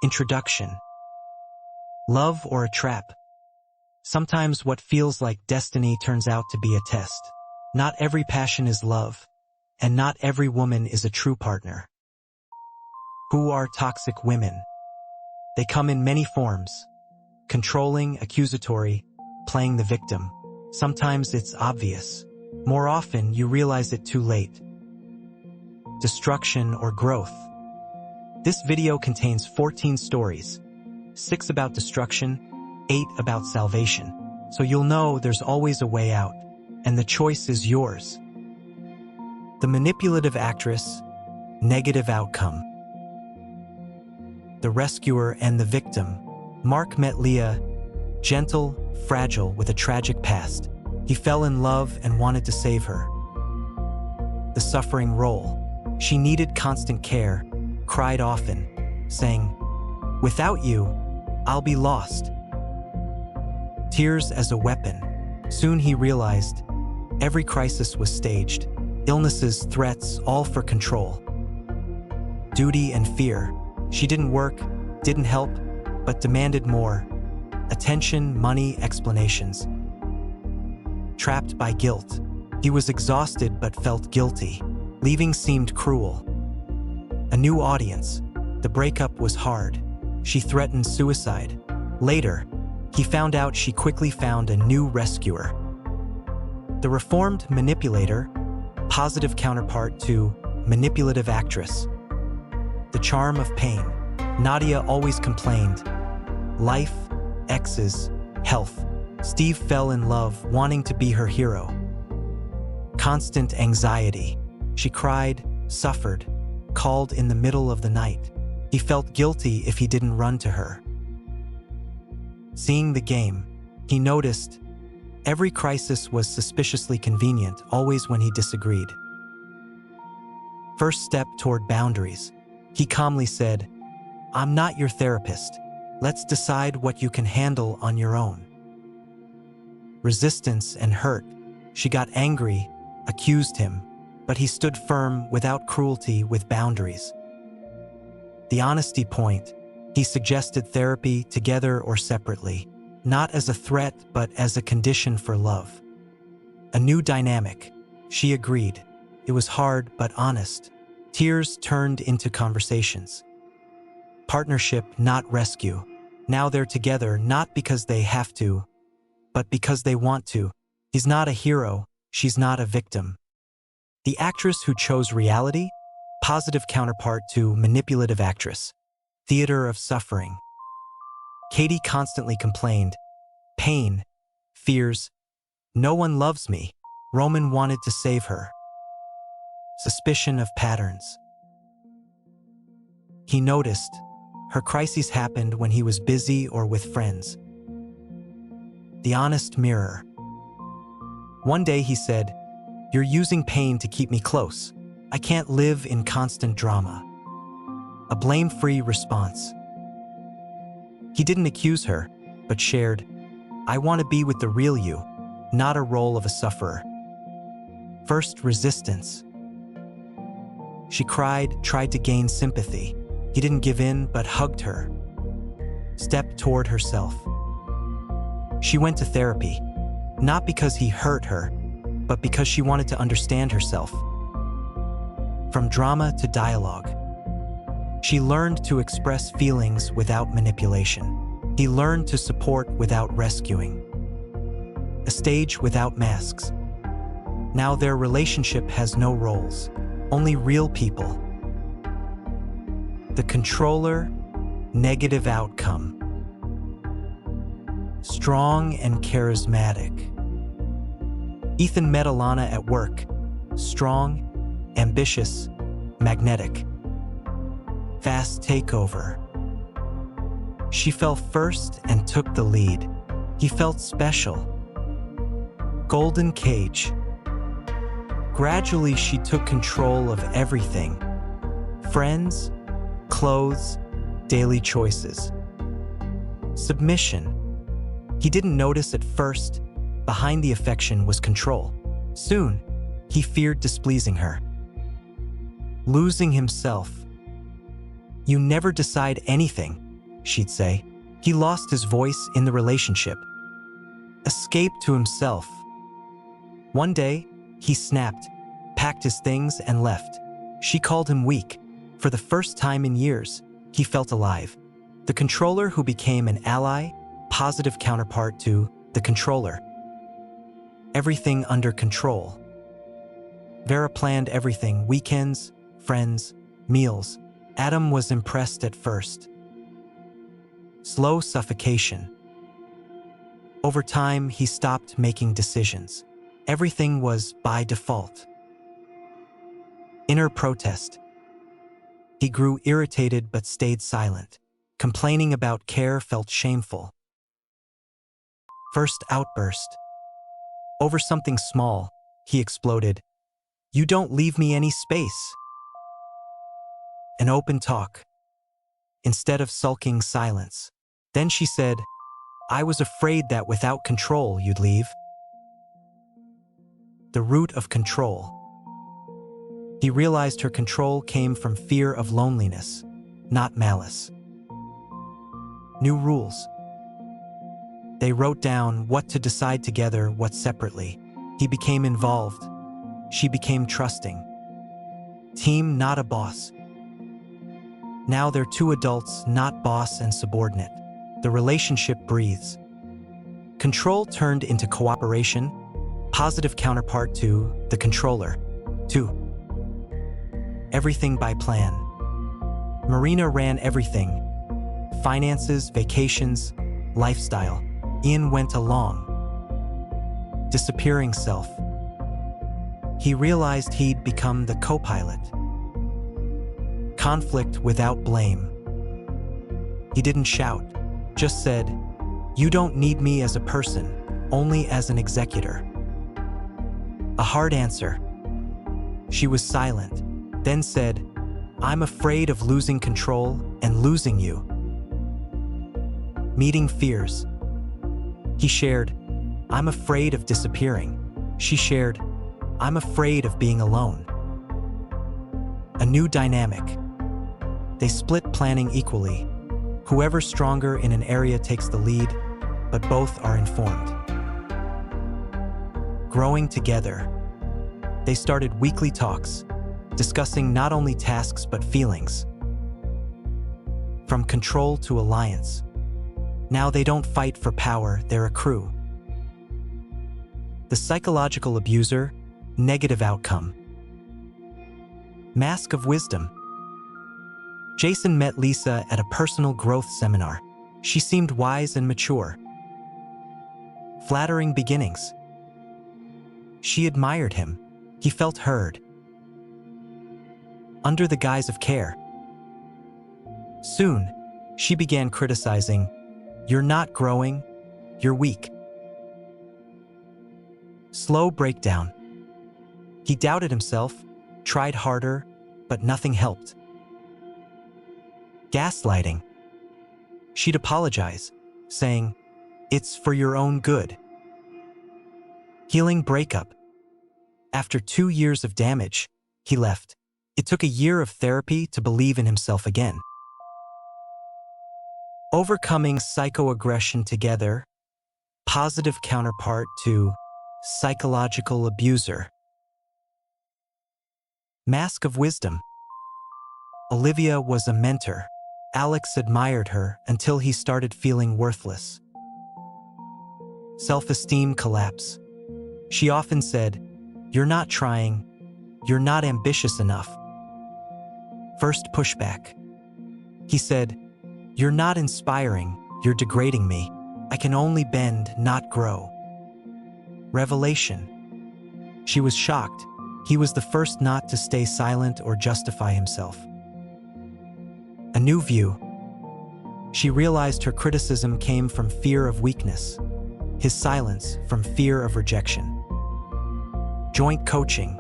Introduction. Love or a trap? Sometimes what feels like destiny turns out to be a test. Not every passion is love, and not every woman is a true partner. Who are toxic women? They come in many forms. Controlling, accusatory, playing the victim. Sometimes it's obvious. More often, you realize it too late. Destruction or growth? This video contains 14 stories, 6 about destruction, 8 about salvation. So you'll know there's always a way out, and the choice is yours. The manipulative actress, negative outcome. The rescuer and the victim. Mark met Leah, gentle, fragile, with a tragic past. He fell in love and wanted to save her. The suffering role. She needed constant care, cried often, saying, "Without you, I'll be lost." Tears as a weapon. Soon he realized every crisis was staged. Illnesses, threats, all for control. Duty and fear. She didn't work, didn't help, but demanded more. Attention, money, explanations. Trapped by guilt. He was exhausted but felt guilty. Leaving seemed cruel. A new audience. The breakup was hard. She threatened suicide. Later, he found out she quickly found a new rescuer. The reformed manipulator, positive counterpart to manipulative actress. The charm of pain. Nadia always complained. Life, exes, health. Steve fell in love, wanting to be her hero. Constant anxiety. She cried, suffered, called in the middle of the night. He felt guilty if he didn't run to her. Seeing the game, he noticed every crisis was suspiciously convenient, always when he disagreed. First step toward boundaries. He calmly said, "I'm not your therapist. Let's decide what you can handle on your own." Resistance and hurt. She got angry, accused him, but he stood firm without cruelty, with boundaries. The honesty point. He suggested therapy together or separately, not as a threat but as a condition for love. A new dynamic. She agreed. It was hard but honest. Tears turned into conversations. Partnership, not rescue. Now they're together not because they have to, but because they want to. He's not a hero, she's not a victim. The actress who chose reality, positive counterpart to manipulative actress. Theater of suffering. Katie constantly complained. Pain, fears, no one loves me. Roman wanted to save her. Suspicion of patterns. He noticed her crises happened when he was busy or with friends. The honest mirror. One day he said, "You're using pain to keep me close. I can't live in constant drama." A blame-free response. He didn't accuse her, but shared, "I want to be with the real you, not a role of a sufferer." First resistance. She cried, tried to gain sympathy. He didn't give in, but hugged her. Step toward herself. She went to therapy, not because he hurt her, but because she wanted to understand herself. From drama to dialogue. She learned to express feelings without manipulation. He learned to support without rescuing. A stage without masks. Now their relationship has no roles, only real people. The controller, negative outcome. Strong and charismatic. Ethan met Alana at work. Strong, ambitious, magnetic. Fast takeover. She fell first and took the lead. He felt special. Golden cage. Gradually, she took control of everything. Friends, clothes, daily choices. Submission. He didn't notice at first. Behind the affection was control. Soon, he feared displeasing her. Losing himself. You never decide anything. she'd say. He lost his voice in the relationship. Escaped to himself. One day, he snapped, packed his things, and left. She called him weak. For the first time in years, he felt alive. The controller who became an ally, positive counterpart to the controller. Everything under control. Vera planned everything: weekends, friends, meals. Adam was impressed at first. Slow suffocation. Over time, he stopped making decisions. Everything was by default. Inner protest. He grew irritated but stayed silent. Complaining about care felt shameful. First outburst. Over something small, he exploded. "You don't leave me any space." An open talk. Instead of sulking, silence. Then she said, "I was afraid that without control you'd leave." The root of control. He realized her control came from fear of loneliness, not malice. New rules. They wrote down what to decide together, what separately. He became involved. She became trusting. Team, not a boss. Now they're two adults, not boss and subordinate. The relationship breathes. Control turned into cooperation, positive counterpart to the controller. 2. Everything by plan. Marina ran everything. Finances, vacations, lifestyle. Ian went along. Disappearing self. He realized he'd become the co-pilot. Conflict without blame. He didn't shout, just said, "You don't need me as a person, only as an executor." A hard answer. She was silent, then said, "I'm afraid of losing control and losing you." Meeting fears. He shared, "I'm afraid of disappearing." She shared, "I'm afraid of being alone." A new dynamic. They split planning equally. Whoever's stronger in an area takes the lead, but both are informed. Growing together. They started weekly talks, discussing not only tasks but feelings. From control to alliance. Now they don't fight for power, they're a crew. The psychological abuser, negative outcome. Mask of wisdom. Jason met Lisa at a personal growth seminar. She seemed wise and mature. Flattering beginnings. She admired him. He felt heard. Under the guise of care. Soon, she began criticizing, "You're not growing, you're weak." Slow breakdown. He doubted himself, tried harder, but nothing helped. Gaslighting. She'd apologize, saying, "It's for your own good." Healing breakup. After 2 years of damage, he left. It took a year of therapy to believe in himself again. Overcoming psychoaggression together. Positive counterpart to psychological abuser. Mask of wisdom. Olivia was a mentor. Alex admired her until he started feeling worthless. Self-esteem collapse. She often said, "You're not trying, you're not ambitious enough." First pushback. He said, "You're not inspiring, you're degrading me. I can only bend, not grow." Revelation. She was shocked. He was the first not to stay silent or justify himself. A new view. She realized her criticism came from fear of weakness, his silence from fear of rejection. Joint coaching.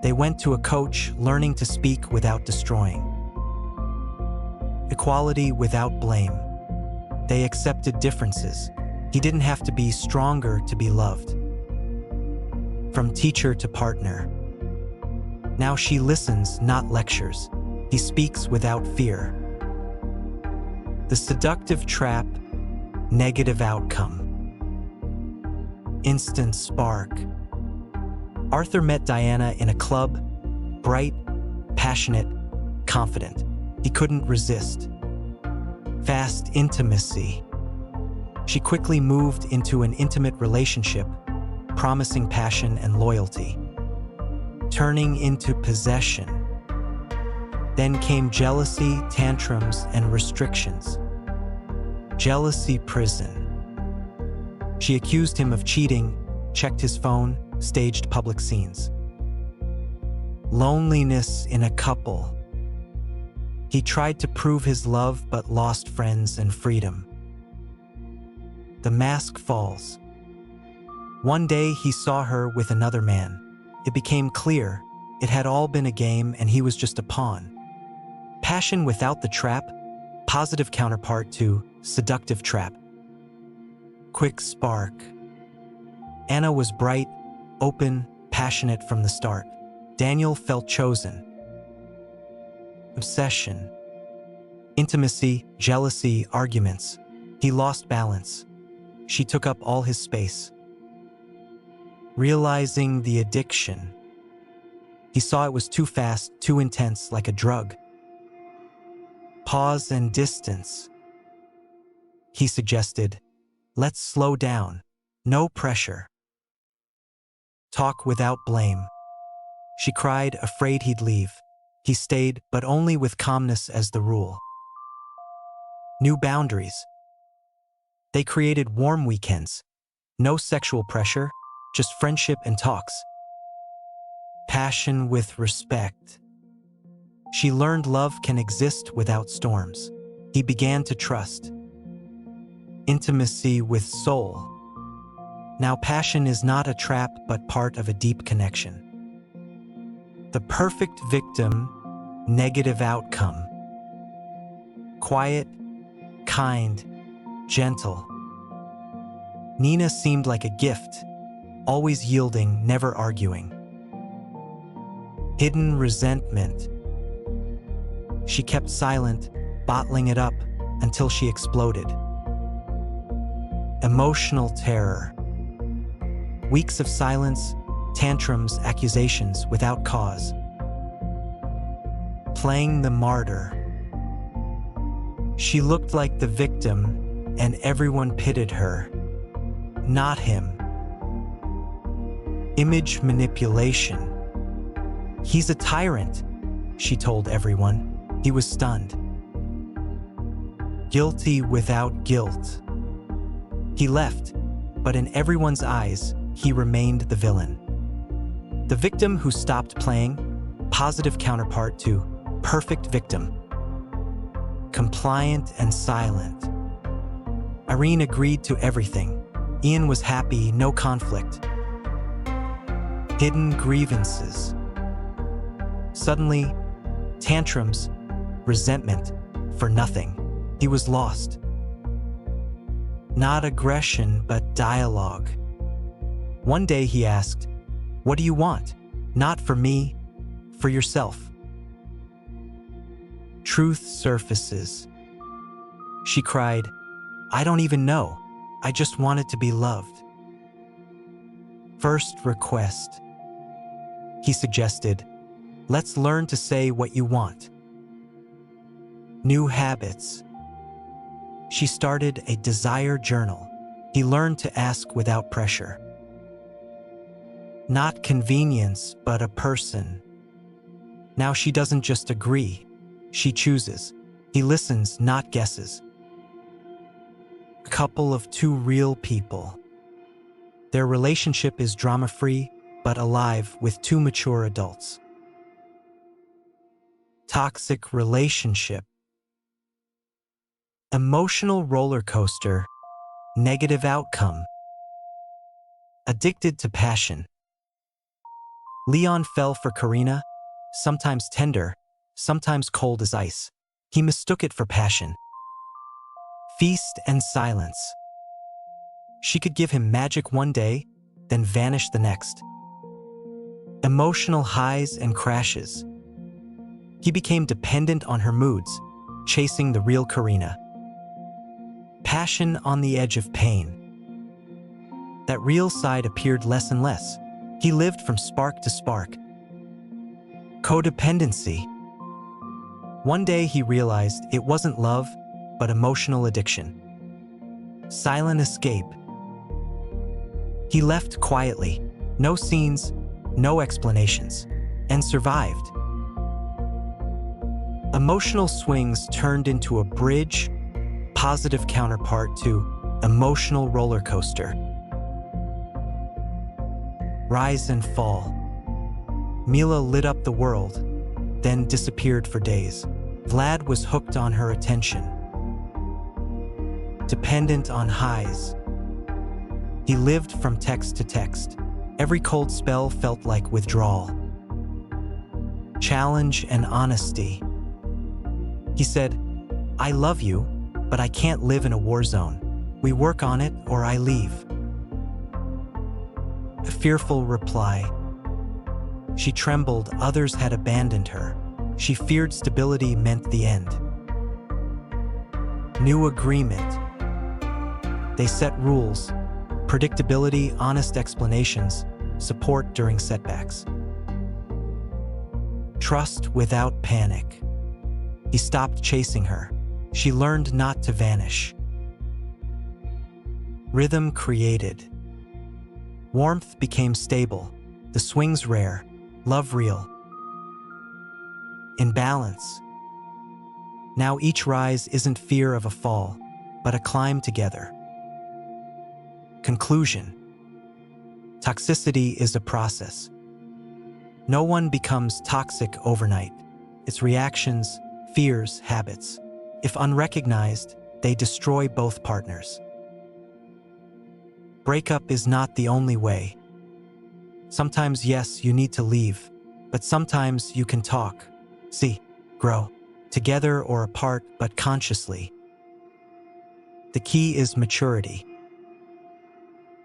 They went to a coach, learning to speak without destroying. Equality without blame. They accepted differences. He didn't have to be stronger to be loved. From teacher to partner. Now she listens, not lectures. He speaks without fear. The seductive trap, negative outcome. Instant spark. Arthur met Diana in a club, bright, passionate, confident. He couldn't resist. Fast intimacy. She quickly moved into an intimate relationship, promising passion and loyalty, turning into possession. Then came jealousy, tantrums, and restrictions. Jealousy prison. She accused him of cheating, checked his phone, staged public scenes. Loneliness in a couple. He tried to prove his love but lost friends and freedom. The mask falls. One day he saw her with another man. It became clear it had all been a game and he was just a pawn. Passion without the trap, positive counterpart to seductive trap. Quick spark. Anna was bright, open, passionate from the start. Daniel felt chosen. Obsession. Intimacy, jealousy, arguments. He lost balance. She took up all his space. Realizing the addiction. He saw it was too fast, too intense, like a drug. Pause and distance. He suggested, let's slow down, no pressure. Talk without blame. She cried, afraid he'd leave. He stayed, but only with calmness as the rule. New boundaries. They created warm weekends. No sexual pressure, just friendship and talks. Passion with respect. She learned love can exist without storms. He began to trust. Intimacy with soul. Now passion is not a trap but part of a deep connection. The perfect victim, negative outcome. Quiet, kind, gentle. Nina seemed like a gift, always yielding, never arguing. Hidden resentment. She kept silent, bottling it up until she exploded. Emotional terror. Weeks of silence, tantrums, accusations without cause. Playing the martyr. She looked like the victim, and everyone pitied her. Not him. Image manipulation. He's a tyrant, she told everyone. He was stunned. Guilty without guilt. He left, but in everyone's eyes, he remained the villain. The victim who stopped playing, positive counterpart to perfect victim. Compliant and silent. Irene agreed to everything. Ian was happy, no conflict. Hidden grievances. Suddenly, tantrums, resentment, for nothing. He was lost. Not aggression, but dialogue. One day he asked, "What do you want? Not for me, for yourself." Truth surfaces. She cried, "I don't even know. I just wanted to be loved." First request. He suggested, "Let's learn to say what you want." New habits. She started a desire journal. He learned to ask without pressure. Not convenience, but a person. Now she doesn't just agree, she chooses. He listens, not guesses. A couple of two real people. Their relationship is drama-free, but alive with two mature adults. Toxic relationship. Emotional roller coaster, negative outcome. Addicted to passion. Leon fell for Karina, sometimes tender, sometimes cold as ice. He mistook it for passion. Feast and silence. She could give him magic one day, then vanish the next. Emotional highs and crashes. He became dependent on her moods, chasing the real Karina. passion on the edge of pain. That real side appeared less and less. He lived from spark to spark. Codependency. One day he realized it wasn't love, but emotional addiction. Silent escape. He left quietly, no scenes, no explanations, and survived. Emotional swings turned into a bridge, positive counterpart to emotional roller coaster. Rise and fall. Mila lit up the world, then disappeared for days. Vlad was hooked on her attention, dependent on highs. He lived from text to text. Every cold spell felt like withdrawal. Challenge and honesty. He said, "I love you, but I can't live in a war zone. We work on it or I leave." A fearful reply. She trembled others had abandoned her. She feared stability meant the end. New agreement. They set rules, predictability, honest explanations, support during setbacks. Trust without panic. He stopped chasing her. She learned not to vanish. Rhythm created. Warmth became stable, the swings rare, love real. In balance. Now each rise isn't fear of a fall, but a climb together. Conclusion. Toxicity is a process. No one becomes toxic overnight. Its reactions, fears, habits. If unrecognized, they destroy both partners. Breakup is not the only way. Sometimes, yes, you need to leave, but sometimes you can talk, see, grow, together or apart, but consciously. The key is maturity.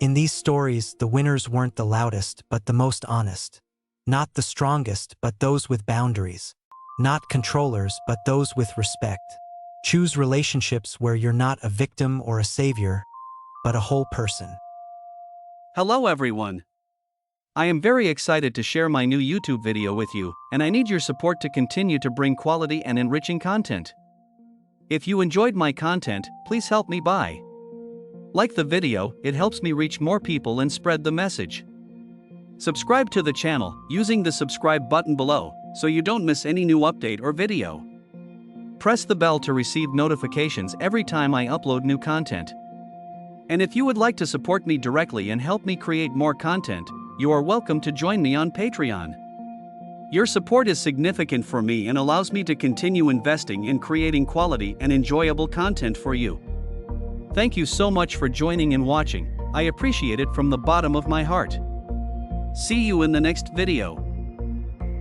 In these stories, the winners weren't the loudest, but the most honest. Not the strongest, but those with boundaries. Not controllers, but those with respect. Choose relationships where you're not a victim or a savior, but a whole person. Hello everyone. I am very excited to share my new YouTube video with you, and I need your support to continue to bring quality and enriching content. If you enjoyed my content, please help me by like the video, it helps me reach more people and spread the message. Subscribe to the channel using the subscribe button below so you don't miss any new update or video. Press the bell to receive notifications every time I upload new content. And if you would like to support me directly and help me create more content, you are welcome to join me on Patreon. Your support is significant for me and allows me to continue investing in creating quality and enjoyable content for you. Thank you so much for joining and watching. I appreciate it from the bottom of my heart. See you in the next video.